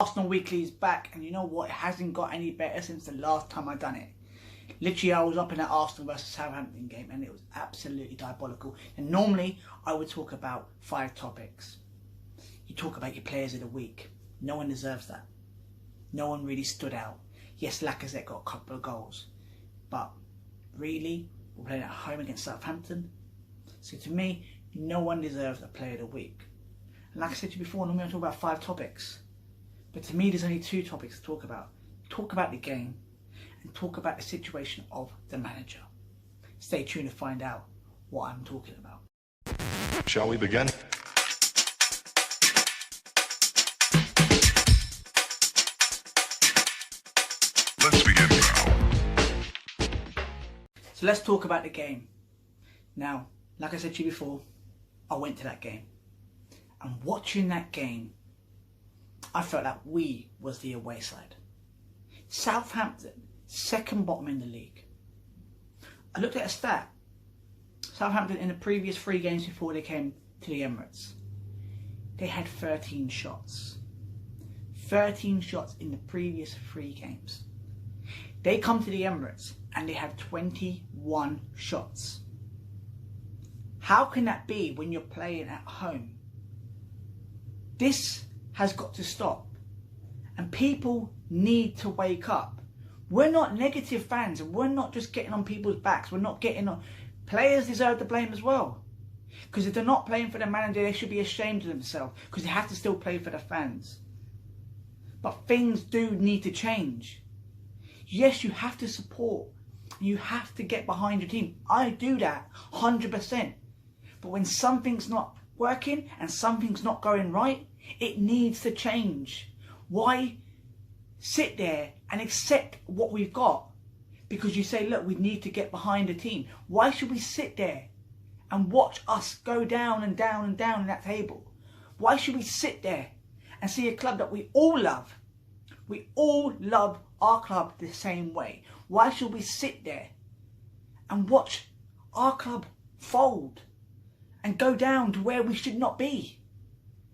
Arsenal Weekly is back, and you know what? It hasn't got any better since the last time I done it. Literally, I was up in that Arsenal versus Southampton game, and it was absolutely diabolical. And normally, I would talk about 5 topics. You talk about your players of the week. No one deserves that. No one really stood out. Yes, Lacazette got a couple of goals, but really, we're playing at home against Southampton. So to me, no one deserves a player of the week. And like I said to you before, normally I talk about 5 topics. But to me, there's only 2 topics to talk about. Talk about the game and talk about the situation of the manager. Stay tuned to find out what I'm talking about. Shall we begin? Let's begin now. So let's talk about the game. Now, like I said to you before, I went to that game. And watching that game, I felt like we was the away side. Southampton, second bottom in the league. I looked at a stat. Southampton in the previous 3 games before they came to the Emirates, they had 13 shots. 13 shots in the previous 3 games. They come to the Emirates and they have 21 shots. How can that be when you're playing at home? This has got to stop. And people need to wake up. We're not negative fans, and we're not just getting on people's backs. We're not getting on... Players deserve the blame as well. Because if they're not playing for the manager, they should be ashamed of themselves. Because they have to still play for the fans. But things do need to change. Yes, you have to support. You have to get behind your team. I do that 100%. But when something's not working and something's not going right, it needs to change. Why sit there and accept what we've got? Because you say, look, we need to get behind the team. Why should we sit there and watch us go down and down and down in that table? Why should we sit there and see a club that we all love? We all love our club the same way. Why should we sit there and watch our club fold and go down to where we should not be?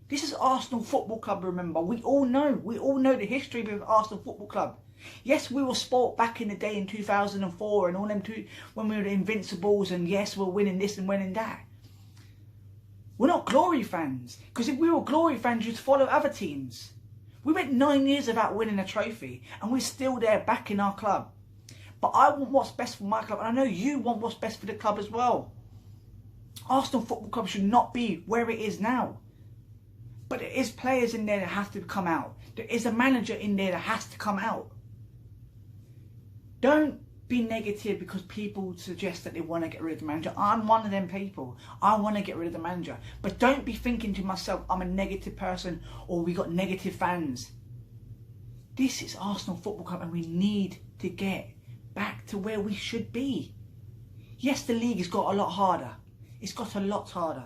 This is Arsenal Football Club, remember. We all know the history of Arsenal Football Club. Yes, we were sport back in the day in 2004 and all them when we were the Invincibles, and yes, we're winning this and winning that. We're not glory fans, because if we were glory fans, you'd follow other teams. We went 9 years without winning a trophy, and we're still there backing our club. But I want what's best for my club, and I know you want what's best for the club as well. Arsenal Football Club should not be where it is now. But there is players in there that have to come out. There is a manager in there that has to come out. Don't be negative because people suggest that they want to get rid of the manager. I'm one of them people. I want to get rid of the manager. But don't be thinking to myself, I'm a negative person or we got negative fans. This is Arsenal Football Club and we need to get back to where we should be. Yes, the league has got a lot harder. It's got a lot harder.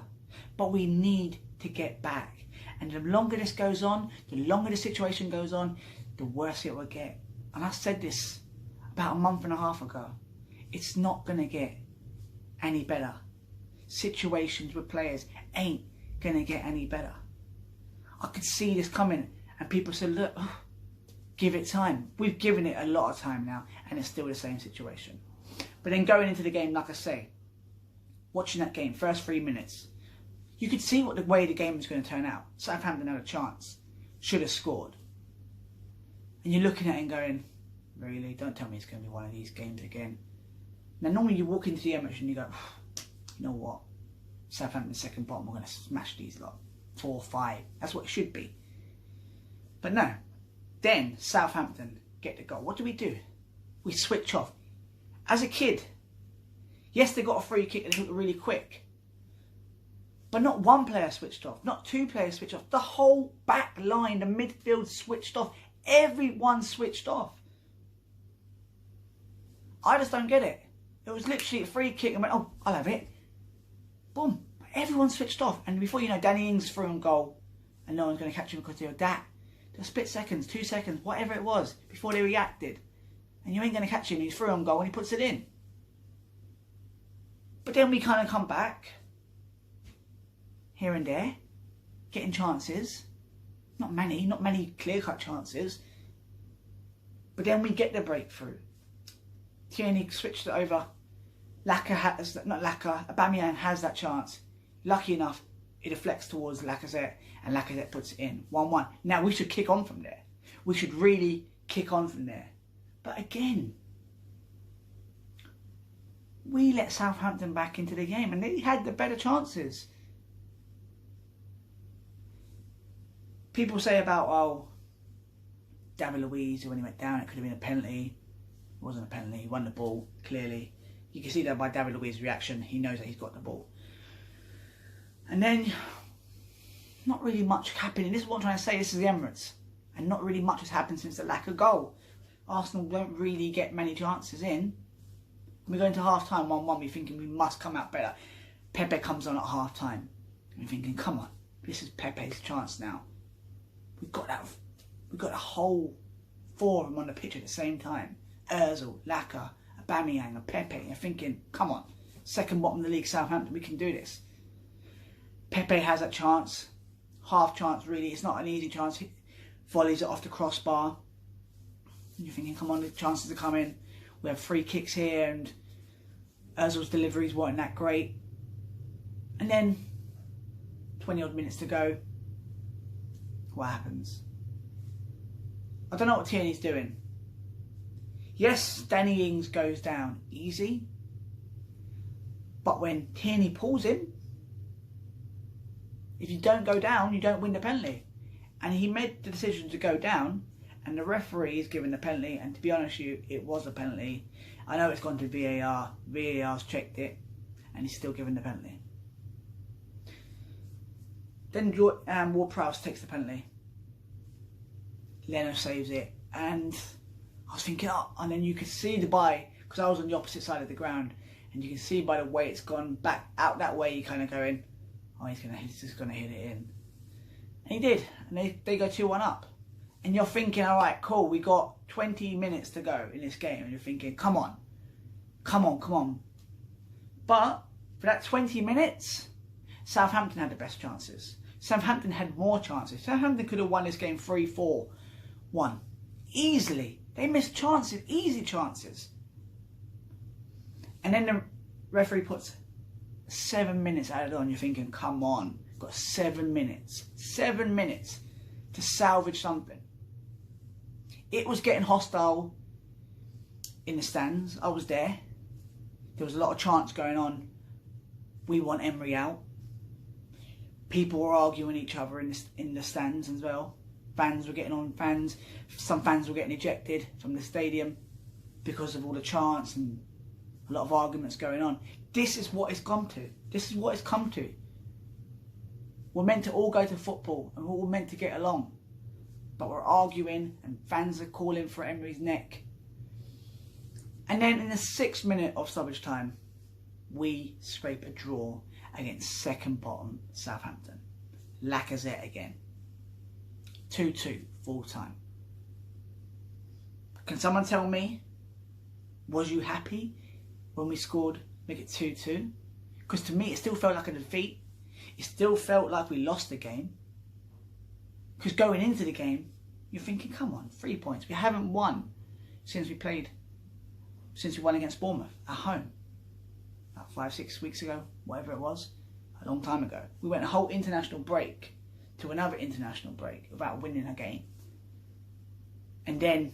But we need to get back. And the longer this goes on, the longer the situation goes on, the worse it will get. And I said this about a month and a half ago. It's not going to get any better. Situations with players ain't going to get any better. I could see this coming and people said, look, give it time. We've given it a lot of time now and it's still the same situation. But then going into the game, like I say, watching that game, first 3 minutes, you could see what the way the game was going to turn out. Southampton had a chance. Should have scored. And you're looking at it and going, really? Don't tell me it's going to be one of these games again. Now, normally you walk into the Emirates and you go, you know what? Southampton second bottom, we're going to smash these lot. 4 or 5. That's what it should be. But no. Then Southampton get the goal. What do? We switch off. As a kid, yes, they got a free kick and it looked really quick. But not one player switched off, not 2 players switched off. The whole back line, the midfield switched off. Everyone switched off. I just don't get it. It was literally a free kick and went, oh, I'll have it. Boom. Everyone switched off. And before you know, Danny Ings threw on goal and no one's going to catch him because they were that. There were split seconds, 2 seconds, whatever it was, before they reacted. And you ain't going to catch him. He threw on goal and he puts it in. But then we kind of come back. Here and there, getting chances, Not many clear-cut chances. But then we get the breakthrough. Tierney switched it over. Aubameyang has that chance. Lucky enough, it deflects towards Lacazette, and Lacazette puts it in. 1-1. Now, we should kick on from there. We should really kick on from there. But again, we let Southampton back into the game, and they had the better chances. People say about, David Luiz, when he went down, it could have been a penalty. It wasn't a penalty. He won the ball, clearly. You can see that by David Luiz's reaction. He knows that he's got the ball. And then, not really much happening. This is what I'm trying to say. This is the Emirates. And not really much has happened since the lack of goal. Arsenal don't really get many chances in. We go into half-time 1-1. We're thinking we must come out better. Pepe comes on at half-time. We're thinking, come on. This is Pepe's chance now. We've got a whole four of them on the pitch at the same time. Ozil, Laka, Aubameyang and Pepe. You're thinking, come on. Second bottom of the league, Southampton. We can do this. Pepe has that chance. Half chance, really. It's not an easy chance. He volleys it off the crossbar. You're thinking, come on, the chances are coming. We have free kicks here, and Ozil's deliveries weren't that great. And then, 20 odd minutes to go. What happens? I don't know what Tierney's doing. Yes, Danny Ings goes down easy. But when Tierney pulls him, if you don't go down, you don't win the penalty. And he made the decision to go down, and the referee is giving the penalty, and to be honest with you, it was a penalty. I know it's gone to VAR. VAR's checked it, and he's still giving the penalty. Then Ward-Prowse takes the penalty. Leno saves it, and I was thinking, and then you could see because I was on the opposite side of the ground, and you can see by the way it's gone back out that way, you're kind of going, he's just going to hit it in. And he did, and they go 2-1 up. And you're thinking, all right, cool, we got 20 minutes to go in this game, and you're thinking, come on. But for that 20 minutes, Southampton had the best chances. Southampton had more chances. Southampton could have won this game 3-4-1 easily. They missed chances, easy chances. And then the referee puts 7 minutes added on. You're thinking, come on, got 7 minutes. 7 minutes to salvage something. It was getting hostile in the stands. I was there. There was a lot of chants going on. We want Emery out. People were arguing each other in the stands as well. Fans were getting on fans. Some fans were getting ejected from the stadium because of all the chants and a lot of arguments going on. This is what it's come to. This is what it's come to. We're meant to all go to football and we're all meant to get along. But we're arguing and fans are calling for Emery's neck. And then in the 6th minute of stoppage time, we scrape a draw against second bottom Southampton. Lacazette again. 2-2, full time. Can someone tell me, was you happy when we scored, make it 2-2? Because to me it still felt like a defeat. It still felt like we lost the game. Because going into the game, you're thinking, come on, 3 points. We haven't won since we won against Bournemouth at home. About 5-6 weeks ago, whatever it was, a long time ago. We went a whole international break to another international break without winning a game. And then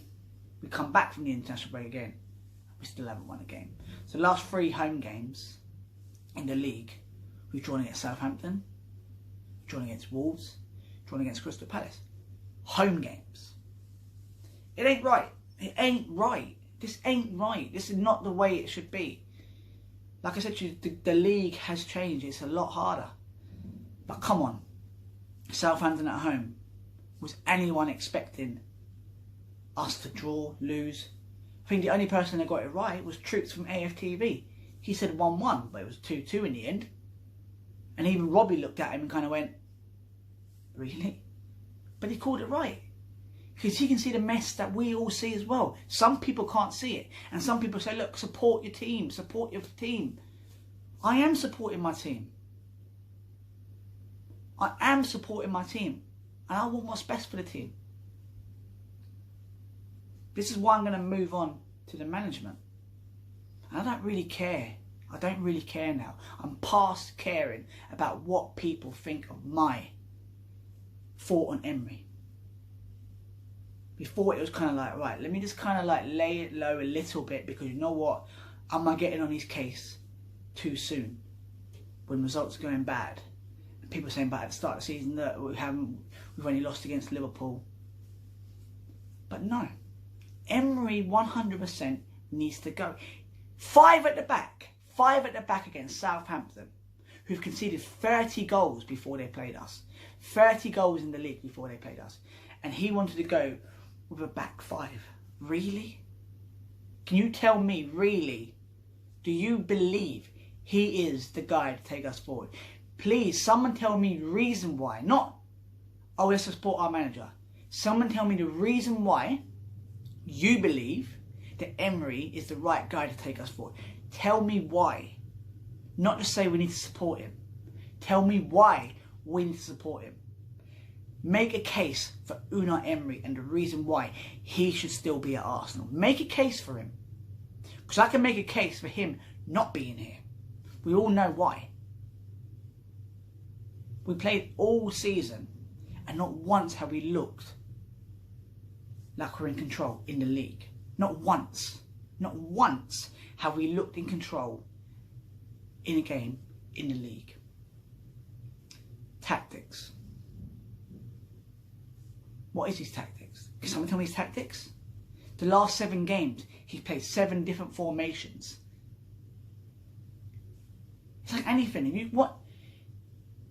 we come back from the international break again. We still haven't won a game. So the last 3 home games in the league, we've drawn against Southampton, drawn against Wolves, drawn against Crystal Palace. Home games. It ain't right. It ain't right. This ain't right. This is not the way it should be. Like I said to you, the league has changed. It's a lot harder. But come on. Southampton at home. Was anyone expecting us to draw, lose? I think the only person that got it right was Troops from AFTV. He said 1-1, but it was 2-2 in the end. And even Robbie looked at him and kind of went, really? But he called it right. Because he can see the mess that we all see as well. Some people can't see it. And some people say, look, support your team. Support your team. I am supporting my team. I am supporting my team. And I want what's best for the team. This is why I'm going to move on to the management. And I don't really care. I don't really care now. I'm past caring about what people think of my thought on Emery. Before it was kind of like, right, let me just kind of like lay it low a little bit, because you know what? Am I getting on his case too soon when results are going bad? And people are saying back at the start of the season that we've only lost against Liverpool. But no. Emery 100% needs to go. 5 at the back against Southampton, who've conceded 30 goals before they played us. 30 goals in the league before they played us. And he wanted to go with a back 5. Really? Can you tell me, really? Do you believe he is the guy to take us forward? Please, someone tell me reason why. Not, oh, let's support our manager. Someone tell me the reason why you believe that Emery is the right guy to take us forward. Tell me why. Not just say we need to support him. Tell me why we need to support him. Make a case for Unai Emery and the reason why he should still be at Arsenal. Make a case for him. Because I can make a case for him not being here. We all know why. We played all season and not once have we looked like we're in control in the league. Not once. Not once have we looked in control in a game in the league. Tactics. What is his tactics? Can someone tell me his tactics? The last 7 games, he's played 7 different formations. It's like anything.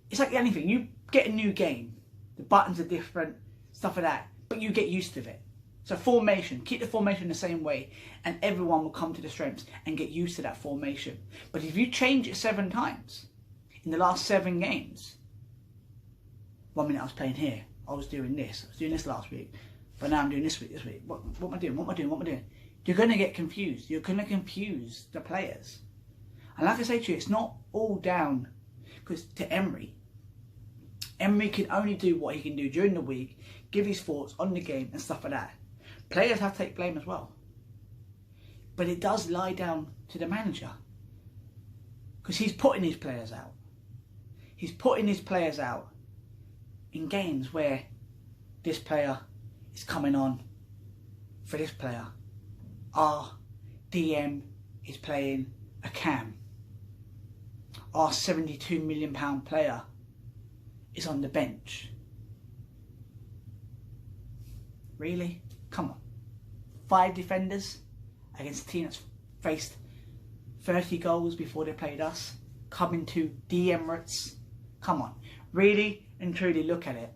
It's like anything. You get a new game, the buttons are different, stuff like that, but you get used to it. So formation, keep the formation the same way, and everyone will come to the strengths and get used to that formation. But if you change it 7 times in the last 7 games, 1 minute I was playing here, I was doing this last week, but now I'm doing this week. What am I doing? You're going to get confused. You're going to confuse the players. And like I say to you, it's not all down to Emery. Emery can only do what he can do during the week, give his thoughts on the game and stuff like that. Players have to take blame as well. But it does lie down to the manager. Because he's putting his players out. He's putting his players out in games where this player is coming on for this player. Our DM is playing a cam. Our £72 million player is on the bench. Really? Come on. 5 defenders against a team that's faced 30 goals before they played us. Coming to the Emirates. Come on. Really and truly look at it.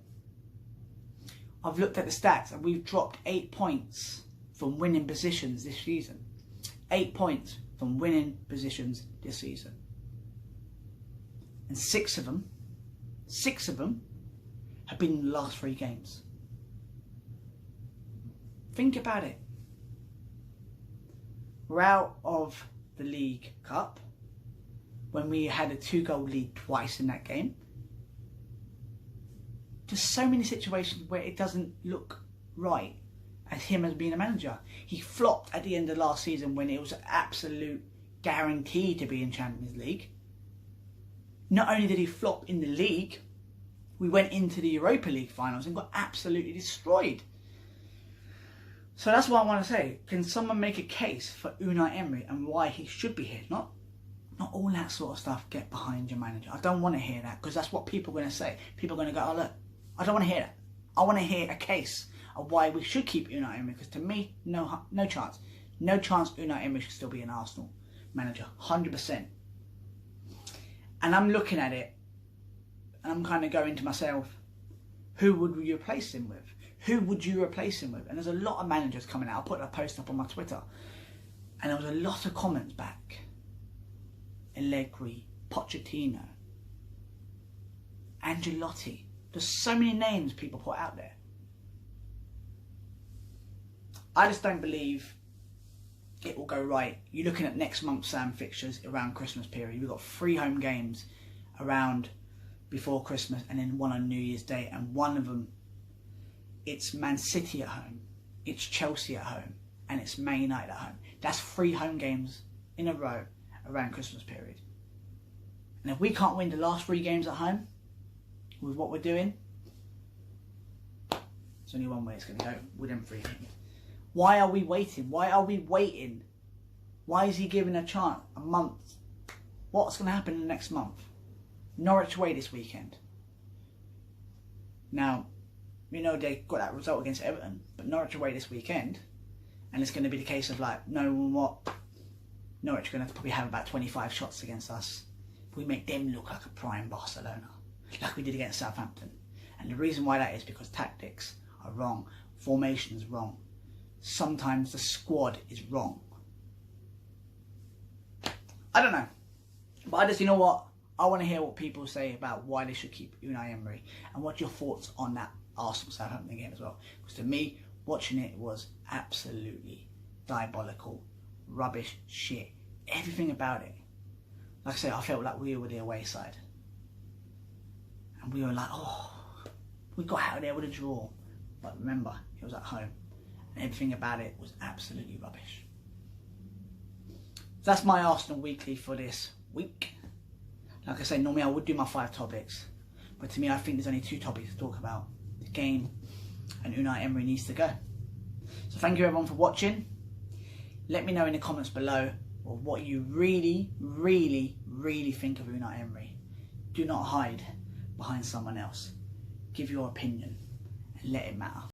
I've looked at the stats and we've dropped 8 points from winning positions this season. 8 points from winning positions this season. And 6 of them have been in the last 3 games. Think about it. We're out of the League Cup when we had a 2-goal lead twice in that game. Just so many situations where it doesn't look right as him as being a manager. He flopped at the end of last season when it was an absolute guarantee to be in Champions League. Not only did he flop in the league, we went into the Europa League finals and got absolutely destroyed. So that's what I want to say. Can someone make a case for Unai Emery and why he should be here? Not all that sort of stuff, get behind your manager. I don't want to hear that, because that's what people are going to say. People are going to go, oh look, I don't want to hear that. I want to hear a case of why we should keep Unai Emery, because to me, no chance. No chance Unai Emery should still be an Arsenal manager. 100%. And I'm looking at it, and I'm kind of going to myself, who would we replace him with? Who would you replace him with? And there's a lot of managers coming out. I put a post up on my Twitter, and there was a lot of comments back. Allegri, Pochettino, Ancelotti. There's so many names people put out there. I just don't believe it will go right. You're looking at next month's fixtures around Christmas period. We've got 3 home games around before Christmas and then one on New Year's Day, and one of them it's Man City at home, it's Chelsea at home, and it's Man United at home. That's 3 home games in a row around Christmas period. And if we can't win the last 3 games at home with what we're doing, there's only one way it's going to go with them 3 games. Why are we waiting? Why are we waiting? Why is he giving a chance? A month? What's going to happen in the next month? Norwich away this weekend. Now, we know they got that result against Everton, but Norwich away this weekend, and it's going to be the case of like, no, what? Norwich are going to probably have about 25 shots against us. We make them look like a prime Barcelona, like we did against Southampton. And the reason why that is because tactics are wrong, formation is wrong. Sometimes the squad is wrong. I don't know, but I just, you know what? I want to hear what people say about why they should keep Unai Emery, and what's your thoughts on that Arsenal-Southampton game as well. Because to me, watching it was absolutely diabolical, rubbish, shit, everything about it. Like I said, I felt like we were the away side. And we were like, oh, we got out of there with a draw. But remember, it was at home. And everything about it was absolutely rubbish. So that's my Arsenal Weekly for this week. Like I say, normally I would do my 5 topics. But to me, I think there's only 2 topics to talk about. The game and Unai Emery needs to go. So thank you everyone for watching. Let me know in the comments below what you really, really, really think of Unai Emery. Do not hide behind someone else. Give your opinion and let it matter.